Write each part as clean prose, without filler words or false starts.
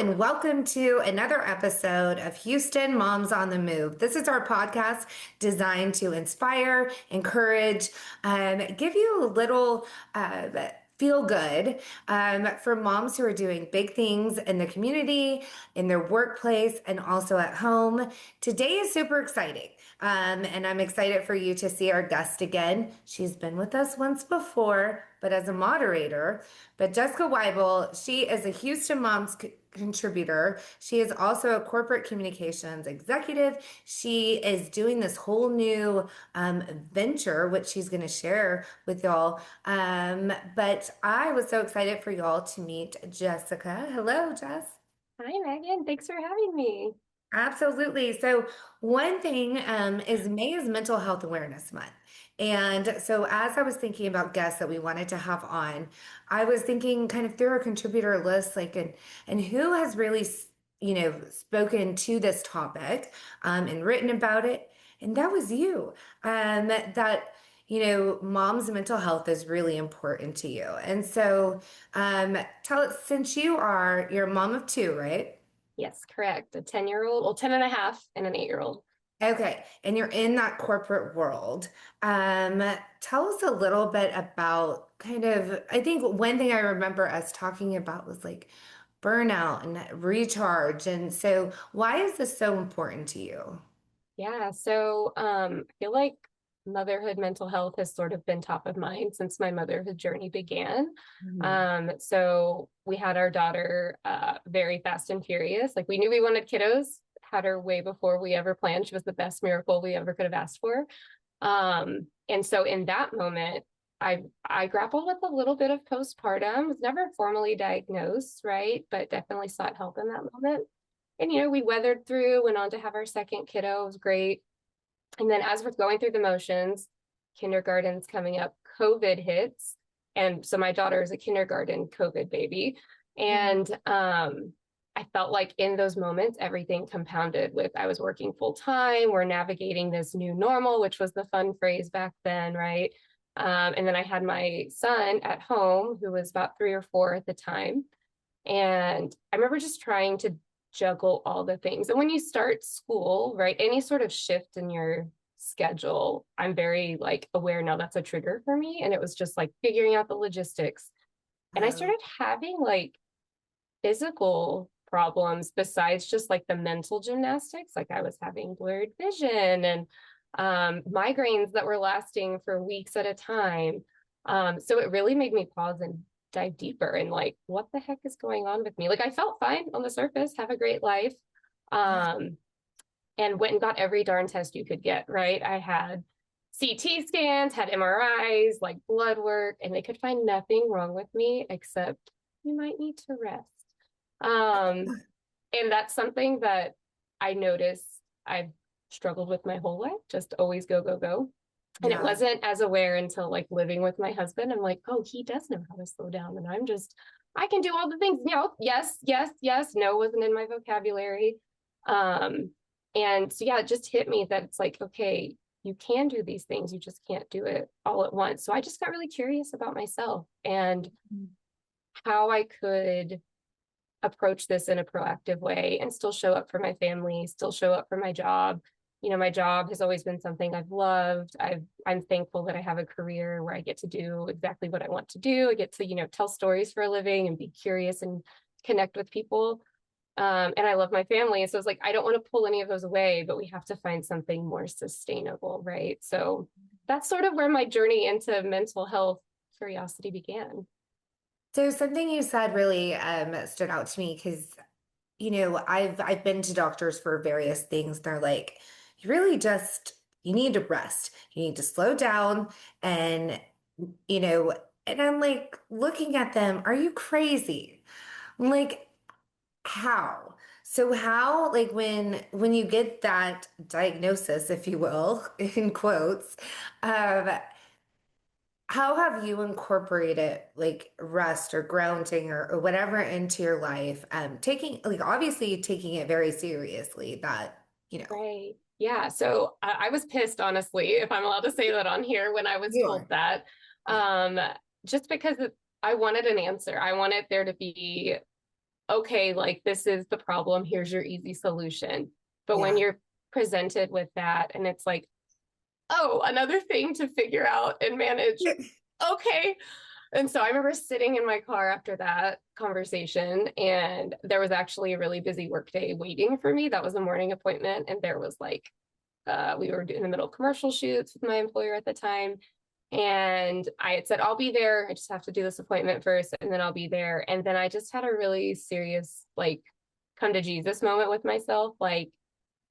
and welcome to another episode of Houston Moms on the Move. This is our podcast designed to inspire, encourage, give you a little feel good for moms who are doing big things in the community, in their workplace, and also at home. Today is super exciting. And I'm excited for you to see our guest again. She's been with us once before, but as a moderator. But Jessica Wyble, she is a Houston Moms contributor. She is also a corporate communications executive. She is doing this whole new venture, which she's going to share with y'all. But I was so excited for y'all to meet Jessica. Hello, Jess. Hi, Megan. Thanks for having me. Absolutely. So one thing is May is Mental Health Awareness Month. And so as I was thinking about guests that we wanted to have on, I was thinking kind of through a contributor list, like, and who has really, spoken to this topic and written about it. And that was you. Mom's mental health is really important to you. And so tell us, since you're a mom of two, right? Yes, correct. A 10-year-old, well, 10 and a half, and an 8-year-old. Okay, and you're in that corporate world. Tell us a little bit about kind of, I think one thing I remember us talking about was like burnout and recharge. And so why is this so important to you? Yeah, so I feel like motherhood mental health has sort of been top of mind since my motherhood journey began. Mhm. So we had our daughter very fast and furious. Like we knew we wanted kiddos, had her way before we ever planned. She was the best miracle we ever could have asked for. And so in that moment, I grappled with a little bit of postpartum, was never formally diagnosed, right? But definitely sought help in that moment. And we weathered through, went on to have our second kiddo. It was great. And then as we're going through the motions, kindergarten's coming up, COVID hits. And so my daughter is a kindergarten COVID baby. And I felt like in those moments, everything compounded with I was working full time. We're navigating this new normal, which was the fun phrase back then, right? And then I had my son at home, who was about 3 or 4 at the time. And I remember just trying to juggle all the things. And when you start school, right, any sort of shift in your schedule, I'm very like aware now that's a trigger for me. And it was just like figuring out the logistics. And I Oh, started having like physical problems besides just like the mental gymnastics. Like I was having blurred vision and migraines that were lasting for weeks at a time. So it really made me pause and dive deeper and like, what the heck is going on with me? Like I felt fine on the surface, have a great life. yeah. Um, and went and got every darn test you could get, right? I had CT scans, had MRIs, like blood work, and they could find nothing wrong with me except you might need to rest. Um, and that's something that I noticed I've struggled with my whole life, just always go, go, go. And it Yeah. wasn't as aware until like living with my husband. I'm like, oh, he does know how to slow down. And I can do all the things. Yes, yes, yes. No wasn't in my vocabulary. Um, and so, yeah, it just hit me that it's like, okay, you can do these things. You just can't do it all at once. So I just got really curious about myself and how I could approach this in a proactive way and still show up for my family, still show up for my job. My job has always been something I've loved. I'm thankful that I have a career where I get to do exactly what I want to do. I get to, tell stories for a living and be curious and connect with people. And I love my family. So it's like, I don't want to pull any of those away, but we have to find something more sustainable, right? So that's sort of where my journey into mental health curiosity began. So something you said really stood out to me because I've been to doctors for various things. They're like, you need to rest. You need to slow down and you know, and I'm like looking at them, are you crazy? I'm like, how? So how, like when you get that diagnosis, if you will, in quotes, um, how have you incorporated like rest or grounding or whatever into your life? Taking like obviously taking it very seriously that, you know, Right. Yeah. So I was pissed, honestly, if I'm allowed to say that on here when I was you told are. that, Yeah. um, just because I wanted an answer. I wanted there to be okay, like this is the problem, here's your easy solution. But when Yeah. you're presented with that and it's like, oh, another thing to figure out and manage, okay. And so I remember sitting in my car after that conversation, and there was actually a really busy workday waiting for me. That was a morning appointment, and there was like we were in the middle of commercial shoots with my employer at the time. And I had said, I'll be there. I just have to do this appointment first, and then I'll be there. And then I just had a really serious, like, come to Jesus moment with myself. Like,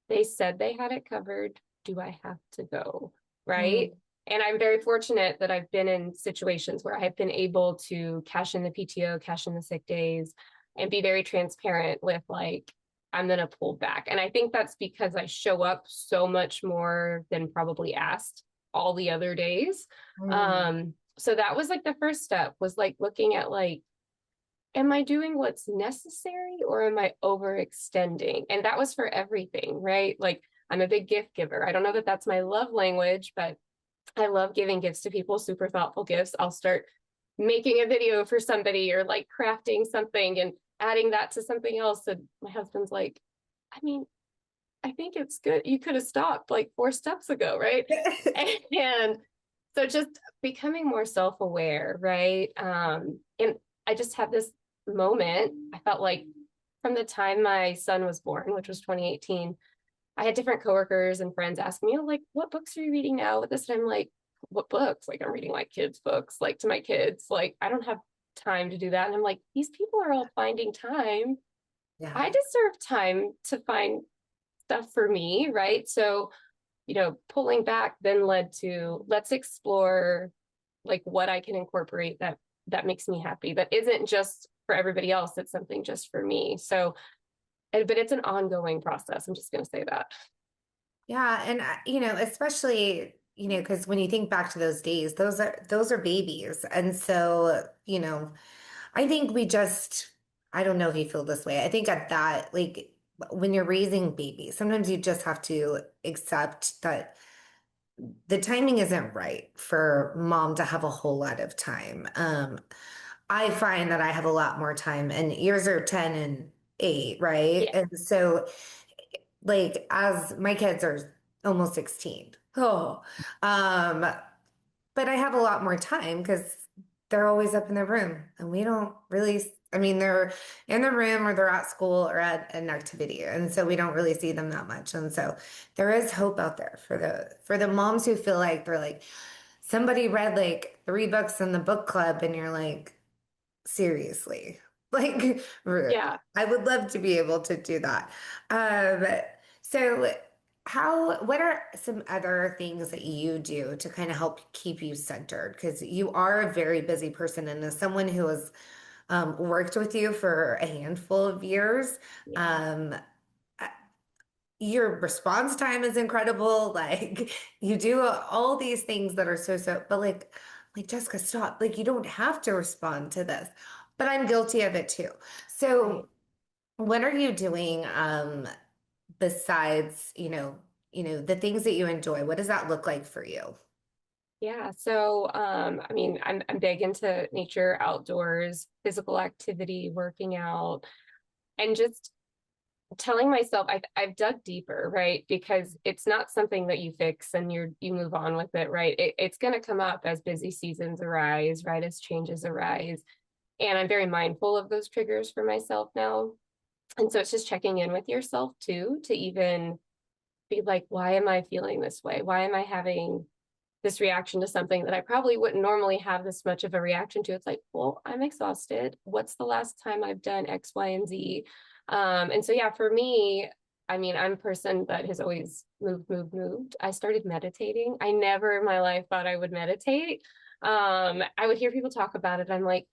they said they had it covered. Do I have to go? Right. Mm. And I'm very fortunate that I've been in situations where I've been able to cash in the PTO, cash in the sick days, and be very transparent with like, I'm going to pull back. And I think that's because I show up so much more than probably asked all the other days. Mm. So that was like the first step, was like looking at like, am I doing what's necessary or am I overextending? And that was for everything, right? Like, I'm a big gift giver. I don't know that that's my love language, but I love giving gifts to people, super thoughtful gifts. I'll start making a video for somebody or like crafting something and adding that to something else. And my husband's like, I mean, I think it's good. You could have stopped like 4 steps ago, right? And so just becoming more self-aware, right? And I just had this moment. I felt like from the time my son was born, which was 2018, I had different coworkers and friends asking me, oh, like, what books are you reading now with this? And I'm like, what books? Like, I'm reading like kids' books, like to my kids. Like, I don't have time to do that. And I'm like, these people are all finding time. Yeah. I deserve time to find stuff for me, right? So, pulling back then led to let's explore like what I can incorporate that makes me happy. That isn't just for everybody else. It's something just for me. So, but it's an ongoing process. I'm just going to say that. Yeah, and especially, because when you think back to those days, those are babies. And so, I think I don't know if you feel this way. I think at that, like when you're raising babies, sometimes you just have to accept that the timing isn't right for mom to have a whole lot of time. I find that I have a lot more time, and yours are 10 and 8, right? Yeah. And so like as my kids are almost 16. Oh, um, but I have a lot more time because they're always up in their room and we don't really, I mean, they're in the room or they're at school or at an activity. And so we don't really see them that much. And so there is hope out there for the moms who feel like they're like, somebody read like 3 books in the book club and you're like, seriously. Like, Yeah. I would love to be able to do that. Um, so what are some other things that you do to kind of help keep you centered? Because you are a very busy person, and as someone who has worked with you for a handful of years, Yeah. um, your response time is incredible. Like you do all these things that are but like Jessica, stop. Like you don't have to respond to this. But I'm guilty of it too. Right. So what are you doing besides, the things that you enjoy? What does that look like for you? Yeah. So, I mean, I'm big into nature, outdoors, physical activity, working out, and just telling myself I've dug deeper, right? Because it's not something that you fix and you move on with it, right? It's going to come up as busy seasons arise, right? As changes arise. And I'm very mindful of those triggers for myself now. And so it's just checking in with yourself too, to even be like, why am I feeling this way? Why am I having this reaction to something that I probably wouldn't normally have this much of a reaction to? It's like, well, I'm exhausted. What's the last time I've done X, Y, and Z? And so, yeah, for me, I mean, I'm a person that has always moved. I started meditating. I never in my life thought I would meditate. I would hear people talk about it. I'm like,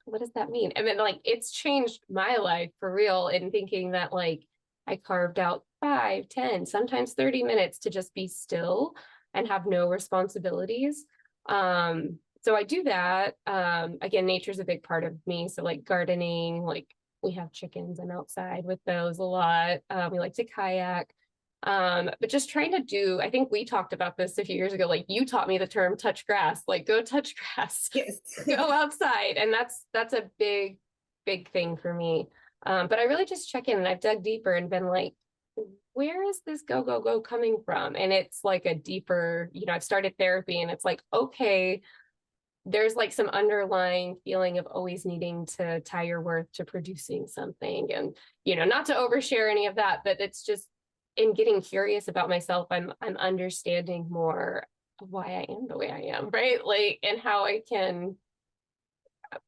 what does that mean? And then like, it's changed my life for real in thinking that like, I carved out 5, 10, sometimes 30 minutes to just be still and have no responsibilities. So I do that. Again, nature's a big part of me. So like gardening, like we have chickens. I'm outside with those a lot. We like to kayak. But just trying to do, I think we talked about this a few years ago. Like you taught me the term touch grass, like go touch grass, Yes. go outside. And that's a big thing for me. But I really just check in and I've dug deeper and been like, where is this go, go, go coming from? And it's like a deeper, I've started therapy and it's like, okay, there's like some underlying feeling of always needing to tie your worth to producing something. And, not to overshare any of that, but it's just in getting curious about myself, I'm understanding more of why I am the way I am, right? Like, and how I can,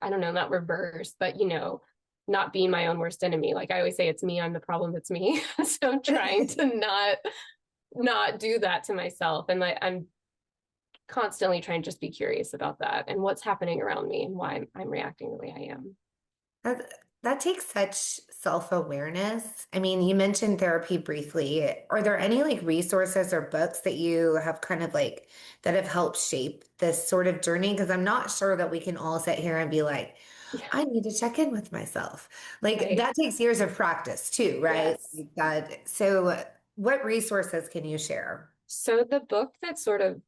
I don't know, not reverse, but not be my own worst enemy. Like I always say, it's me, I'm the problem, it's me. So I'm trying to not do that to myself. And I'm constantly trying to just be curious about that and what's happening around me and why I'm reacting the way I am. That, that takes such self-awareness. I mean, you mentioned therapy briefly. Are there any like resources or books that you have kind of like that have helped shape this sort of journey? Because I'm not sure that we can all sit here and be like, Yeah, I need to check in with myself. Like right. that takes years of practice too, right? Yes. Like that. So what resources can you share? So the book that sort of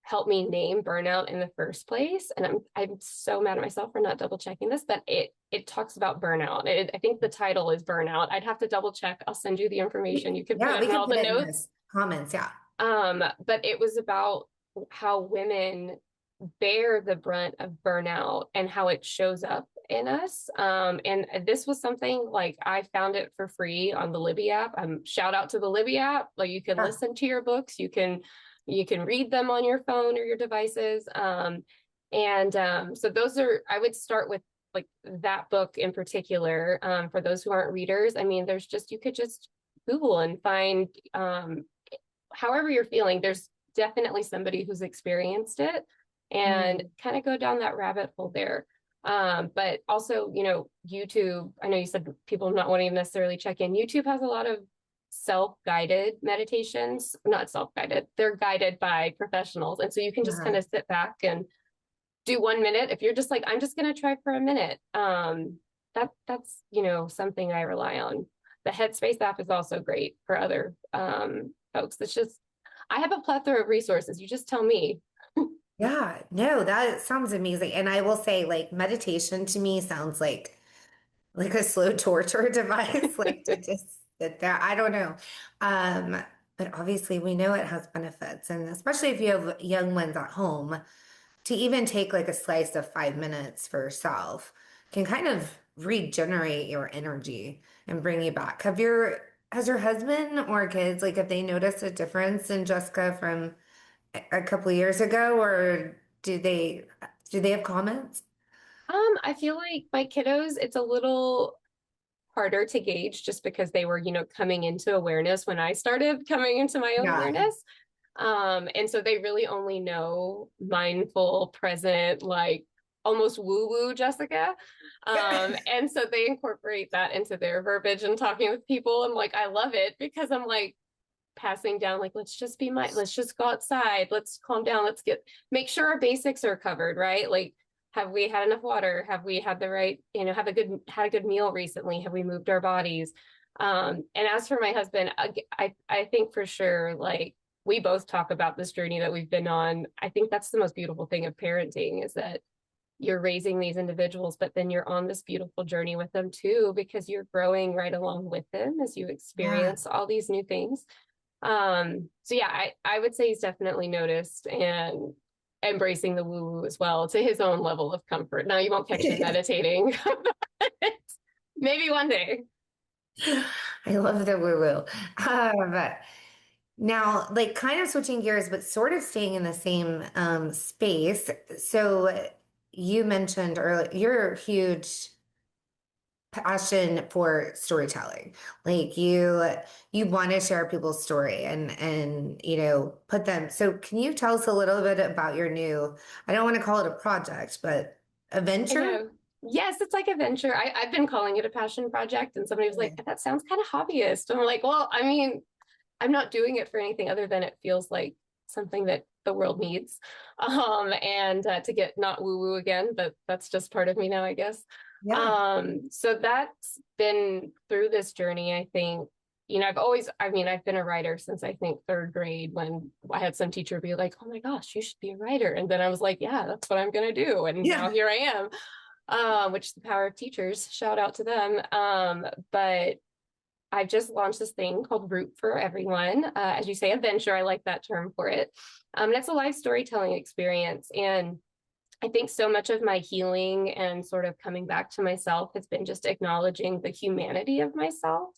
helped me name burnout in the first place, and I'm so mad at myself for not double checking this, but it talks about burnout. I think the title is Burnout. I'd have to double check. I'll send you the information. You can put Yeah, it we in can all put the it in the notes. comments. Yeah. But it was about how women bear the brunt of burnout and how it shows up in us. And this was something like I found it for free on the Libby app. Shout out to the Libby app. Like you can Yeah. listen to your books, you can read them on your phone or your devices. So those are, I would start with like that book in particular. For those who aren't readers, I mean, you could just Google and find however you're feeling, there's definitely somebody who's experienced it and Mm, kind of go down that rabbit hole there. But also, YouTube, I know you said people not wanting to necessarily check in. YouTube has a lot of self-guided meditations, not self-guided, they're guided by professionals. And so you can just kind yeah. of sit back and do 1 minute. If you're just like, I'm just going to try for a minute. That's, something I rely on. The Headspace app is also great for other folks. It's just, I have a plethora of resources. You just tell me. Yeah, no, that sounds amazing. And I will say, like, meditation to me sounds like a slow torture device, like to just sit there. I don't know. Um, but obviously we know it has benefits, and especially if you have young ones at home, to even take like a slice of 5 minutes for yourself can kind of regenerate your energy and bring you back. Has your husband or kids, like, have they noticed a difference in Jessica from a couple of years ago, or do they have comments? I feel like my kiddos, it's a little harder to gauge just because they were, coming into awareness when I started coming into my own Yeah. awareness. And so they really only know mindful, present, like almost woo-woo Jessica. And so they incorporate that into their verbiage and talking with people. I'm like, I love it because I'm like passing down, like, let's just go outside, let's calm down, make sure our basics are covered, right? Like, have we had enough water? Have we had the right, had a good meal recently? Have we moved our bodies? And as for my husband, I think for sure, like we both talk about this journey that we've been on. I think that's the most beautiful thing of parenting is that you're raising these individuals, but then you're on this beautiful journey with them too, because you're growing right along with them as you Yeah. experience all these new things. So yeah, I would say he's definitely noticed and embracing the woo woo as well to his own level of comfort. Now you won't catch him meditating. Maybe one day. I love the woo woo. Now, like kind of switching gears, but sort of staying in the same space. So you mentioned earlier you're a huge passion for storytelling. Like you want to share people's story and put them. So can you tell us a little bit about your new, I don't want to call it a project, but a venture? Yeah. Yes, it's like a venture. I've been calling it a passion project, and somebody was like, Okay. that sounds kind of hobbyist. And we're like, well, I mean, I'm not doing it for anything other than it feels like something that the world needs. And to get not woo woo again, but that's just part of me now, I guess. Yeah. So that's been through this journey, I think. I've been a writer since I think third grade when I had some teacher be like, oh my gosh, you should be a writer. And then I was like, yeah, that's what I'm going to do. And now Yeah. here I am. which the power of teachers, shout out to them. But I've just launched this thing called Root for Everyone. As you say, a venture. I like that term for it. And it's a live storytelling experience. And I think so much of my healing and sort of coming back to myself has been just acknowledging the humanity of myself,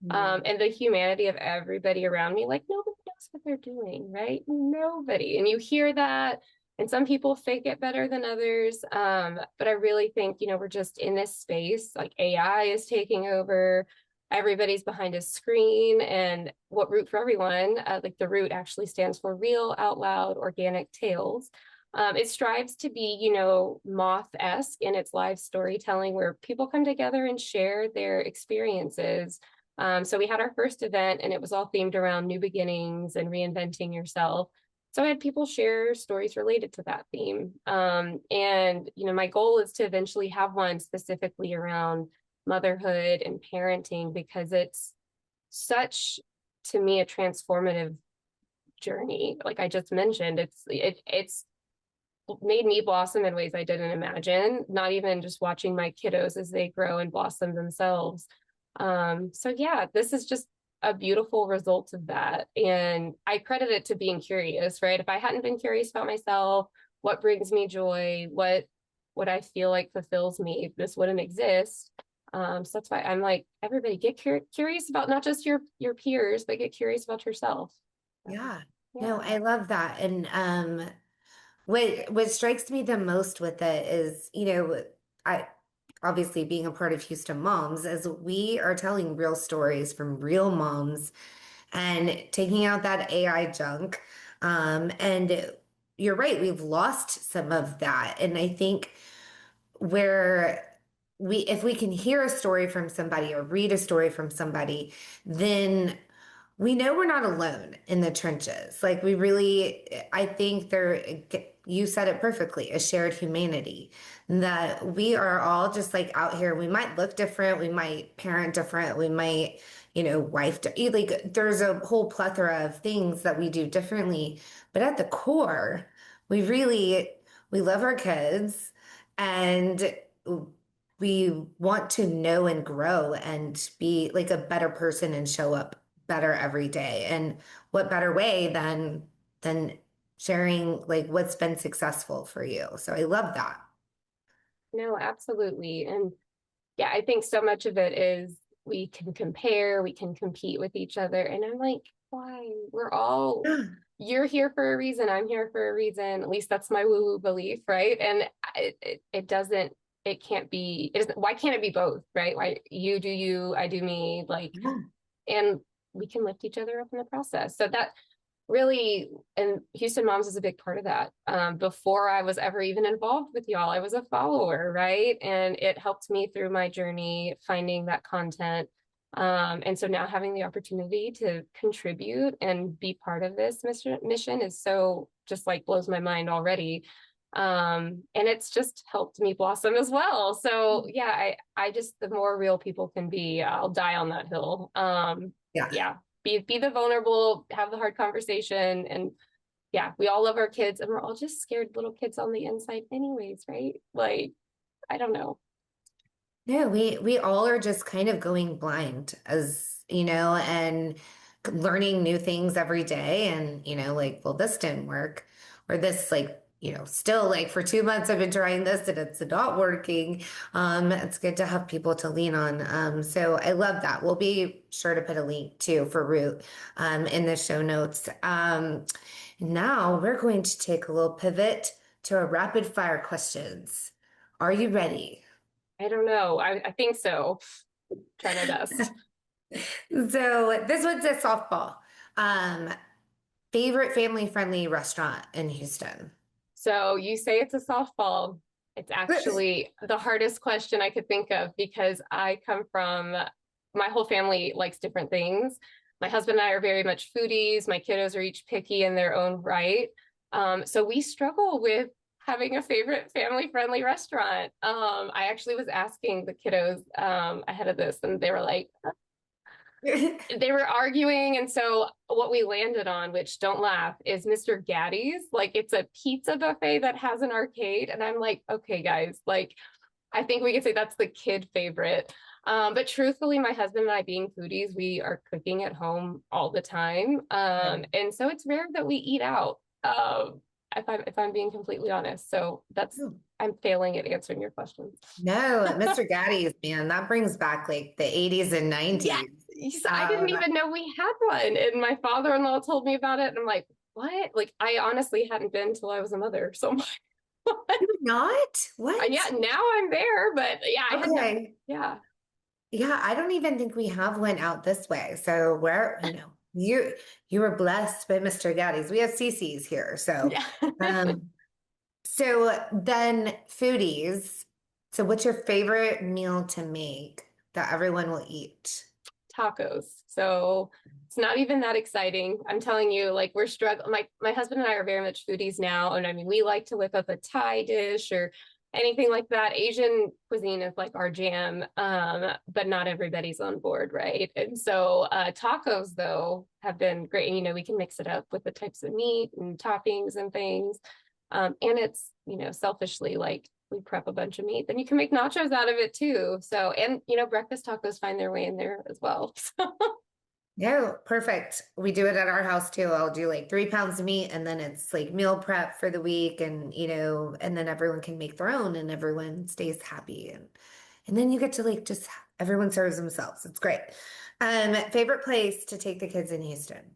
and the humanity of everybody around me. Like, nobody knows what they're doing, right? Nobody. And you hear that. And some people fake it better than others. But I really think, we're just in this space, like AI is taking over. Everybody's behind a screen. And what Root for Everyone, like the root actually stands for real, out loud, organic tales. It strives to be, moth-esque in its live storytelling where people come together and share their experiences. So we had our first event and it was all themed around new beginnings and reinventing yourself. So I had people share stories related to that theme. And, my goal is to eventually have one specifically around motherhood and parenting because it's such, to me, a transformative journey. Like I just mentioned, it's made me blossom in ways I didn't imagine, not even just watching my kiddos as they grow and blossom themselves. So yeah, this is just a beautiful result of that. And I credit it to being curious, right? If I hadn't been curious about myself, what brings me joy, what I feel like fulfills me, this wouldn't exist. So that's why I'm like, everybody get curious about not just your peers, but get curious about yourself. Yeah. No, Yeah. I love that. And what strikes me the most with it is, I obviously being a part of Houston Moms, is we are telling real stories from real moms and taking out that AI junk. And you're right, we've lost some of that. And I think where if we can hear a story from somebody or read a story from somebody, then we know we're not alone in the trenches. Like we really, I think you said it perfectly, a shared humanity, that we are all just like out here. We might look different. We might parent different. We might, like there's a whole plethora of things that we do differently. But at the core, we love our kids and we want to know and grow and be like a better person and show up better every day. And what better way than sharing like what's been successful for you. So I love that. No, absolutely. And yeah, I think so much of it is we can compare, we can compete with each other. And I'm like, why? You're here for a reason. I'm here for a reason. At least that's my woo-woo belief, right? And it doesn't, it can't be, it isn't, why can't it be both, right? Why you do you, I do me, like, Yeah. and we can lift each other up in the process. So that really, and Houston Moms is a big part of that. Before I was ever even involved with y'all, I was a follower, right? And it helped me through my journey finding that content. And so now having the opportunity to contribute and be part of this mission is so just like blows my mind already. And it's just helped me blossom as well. So yeah, I just, the more real people can be, I'll die on that hill. Yeah. Yeah, be the vulnerable, have the hard conversation. And yeah, we all love our kids and we're all just scared little kids on the inside anyways, right? Like, I don't know. No, we all are just kind of going blind as, and learning new things every day and, like, well, this didn't work or this like, still like for 2 months I've been trying this and it's not working. It's good to have people to lean on. So I love that. We'll be sure to put a link too for Root in the show notes. Now we're going to take a little pivot to our rapid fire questions. Are you ready? I don't know. I think so. Try my best. So this one's a softball. Um, Favorite family-friendly restaurant in Houston? So you say it's a softball. It's actually the hardest question I could think of because I come from, my whole family likes different things. My husband and I are very much foodies. My kiddos are each picky in their own right. So we struggle with having a favorite family-friendly restaurant. I actually was asking the kiddos ahead of this, and they were like, they were arguing. And so what we landed on, which don't laugh, is Mr. Gaddy's. Like it's a pizza buffet that has an arcade. And I'm like, okay, guys, like I think we could say that's the kid favorite. But truthfully, my husband and I, being foodies, we are cooking at home all the time. And so it's rare that we eat out. If I'm being completely honest. So that's Oh, I'm failing at answering your questions. no, Mr. Gaddy's, man, that brings back like the 80s and Yes, 90s. yes, I didn't Um, even know we had one. And my father-in-law told me about it, and I'm like, what? Like I honestly hadn't been till I was a mother. So I'm like, what? you're not? What? Yeah, now I'm there, but yeah, I had never, Okay. yeah. Yeah, I don't even think we have one out this way. So where, you were blessed by Mr. Gaddy's. We have CC's here. Yeah. Um, so then foodies. So what's your favorite meal to make that everyone will eat? Tacos. So it's not even that exciting. I'm telling you, like we're struggling. My husband and I are very much foodies now. And I mean, we like to whip up a Thai dish or anything like that. Asian cuisine is like our jam. But not everybody's on board, right? And so tacos though have been great. And we can mix it up with the types of meat and toppings and things. And it's, selfishly like we prep a bunch of meat, then you can make nachos out of it too. So, and breakfast tacos find their way in there as well. Yeah, perfect. We do it at our house too. I'll do like 3 pounds of meat and then it's like meal prep for the week and and then everyone can make their own and everyone stays happy and then you get to like just everyone serves themselves. It's great. Favorite place to take the kids in Houston?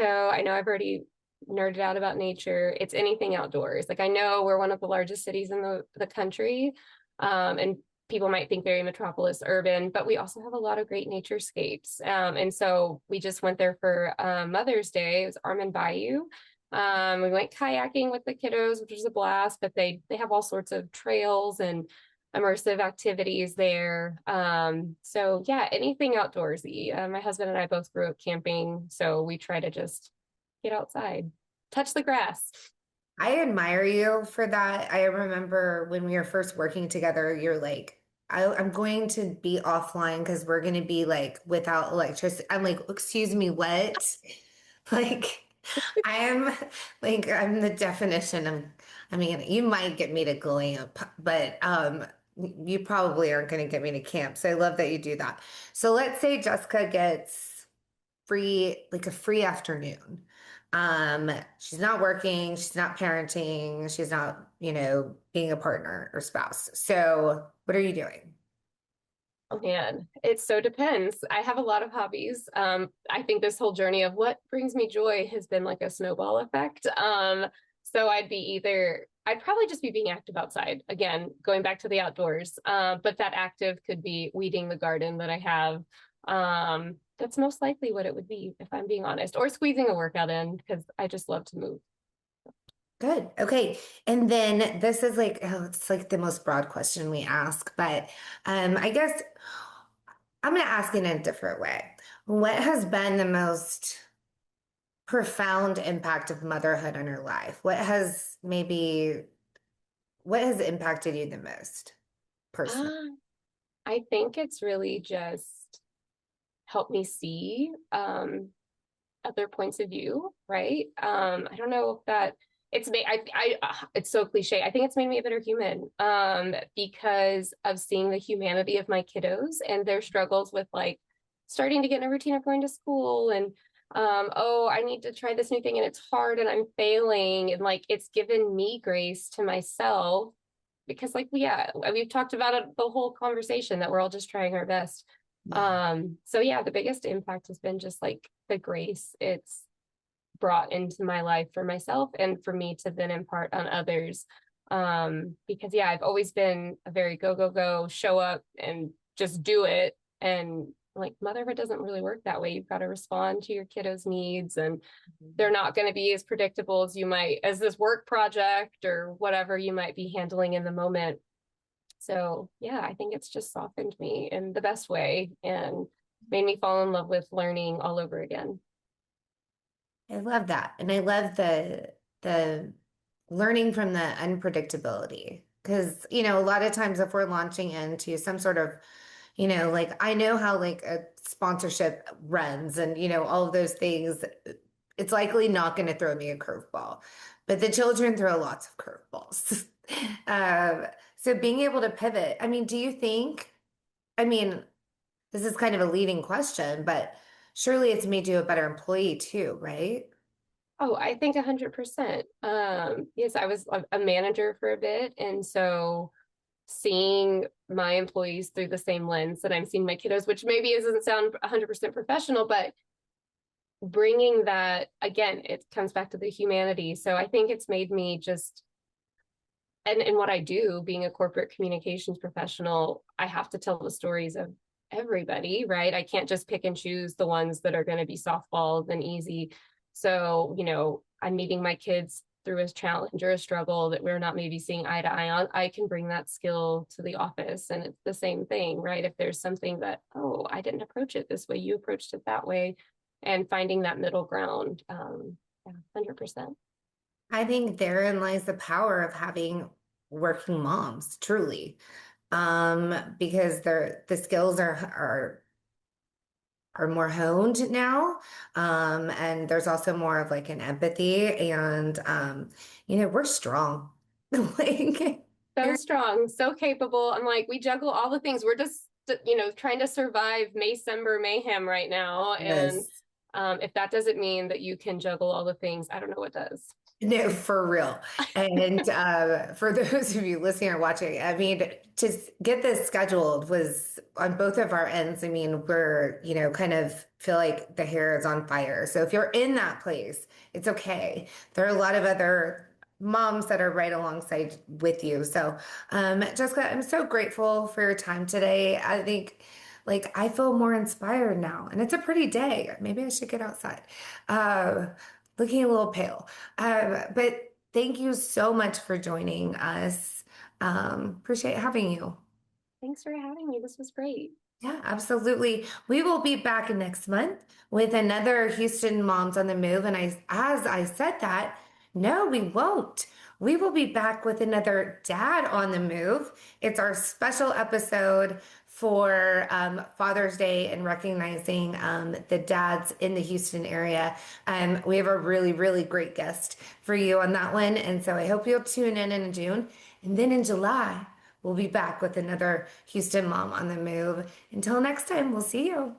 So I know I've already nerded out about nature. It's anything outdoors. Like I know we're one of the largest cities in the country. And people might think very metropolis urban, but we also have a lot of great naturescapes. And so we just went there for Mother's Day. It was Armand Bayou. We went kayaking with the kiddos, which was a blast, but they have all sorts of trails and immersive activities there. So yeah, anything outdoorsy. My husband and I both grew up camping, so we try to just get outside, touch the grass. I admire you for that. I remember when we were first working together, you're like, I'm going to be offline because we're going to be like without electricity. I'm like, excuse me, what? Like, I am like, I'm the definition of, I mean, you might get me to glamp, but you probably aren't going to get me to camp. So I love that you do that. So let's say Jessica gets like a free afternoon. She's not working, she's not parenting, she's not, being a partner or spouse. So what are you doing? Oh man, it so depends. I have a lot of hobbies. I think this whole journey of what brings me joy has been like a snowball effect. So I'd probably just be being active outside. Again, going back to the outdoors. But that active could be weeding the garden that I have. That's most likely what it would be, if I'm being honest, or squeezing a workout in because I just love to move. Good. Okay. And then this is like, oh, it's like the most broad question we ask, but I guess I'm going to ask it in a different way. What has been the most profound impact of motherhood on your life? What has impacted you the most personally? Uh, I think it's really just helped me see other points of view, right? I don't know if that it's made it's so cliche. I think it's made me a better human because of seeing the humanity of my kiddos and their struggles with like starting to get in a routine of going to school and oh, I need to try this new thing and it's hard and I'm failing and like it's given me grace to myself because like yeah, we've talked about it the whole conversation that we're all just trying our best. Yeah. So yeah, the biggest impact has been just like the grace it's brought into my life for myself and for me to then impart on others. Because yeah, I've always been a very go, go, go, show up and just do it. And like motherhood doesn't really work that way. You've got to respond to your kiddos' needs and they're not going to be as predictable as you might as this work project or whatever you might be handling in the moment. So yeah, I think it's just softened me in the best way and made me fall in love with learning all over again. I love that. And I love the learning from the unpredictability. Because, a lot of times if we're launching into some sort of, like I know how like a sponsorship runs and, all of those things, it's likely not going to throw me a curveball. But the children throw lots of curveballs. Um, So being able to pivot, I mean, do you think, I mean, this is kind of a leading question, but surely it's made you a better employee too, right? Oh, I think 100%. Yes, I was a manager for a bit, and so seeing my employees through the same lens that I'm seeing my kiddos, which maybe doesn't sound 100% professional, but bringing that again, it comes back to the humanity. So I think it's made me just, and what I do, being a corporate communications professional, I have to tell the stories of everybody, right? I can't just pick and choose the ones that are going to be softballs and easy. So, I'm meeting my kids through a challenge or a struggle that we're not maybe seeing eye to eye on. I can bring that skill to the office, and it's the same thing, right? If there's something that, oh, I didn't approach it this way, you approached it that way, and finding that middle ground. Yeah, 100%. I think therein lies the power of having working moms, truly. Because the skills are more honed now. And there's also more of like an empathy and we're strong. Like So strong, so capable. I'm like, we juggle all the things. We're just, trying to survive Maysember mayhem right now. And yes. if that doesn't mean that you can juggle all the things, I don't know what does. No, for real. And for those of you listening or watching, I mean, to get this scheduled was on both of our ends. I mean, we're, kind of feel like the hair is on fire. So if you're in that place, it's okay. There are a lot of other moms that are right alongside with you. So, Jessica, I'm so grateful for your time today. I think, like, I feel more inspired now, and it's a pretty day. Maybe I should get outside. Uh, Looking a little pale. But thank you so much for joining us. Appreciate having you. Thanks for having me. This was great. Yeah, absolutely. We will be back next month with another Houston Moms on the Move. And as I said that, no, we won't. We will be back with another Dad on the Move. It's our special episode for Father's Day and recognizing the dads in the Houston area. We have a really, really great guest for you on that one. And so I hope you'll tune in June. And then in July, we'll be back with another Houston Mom on the Move. Until next time, we'll see you.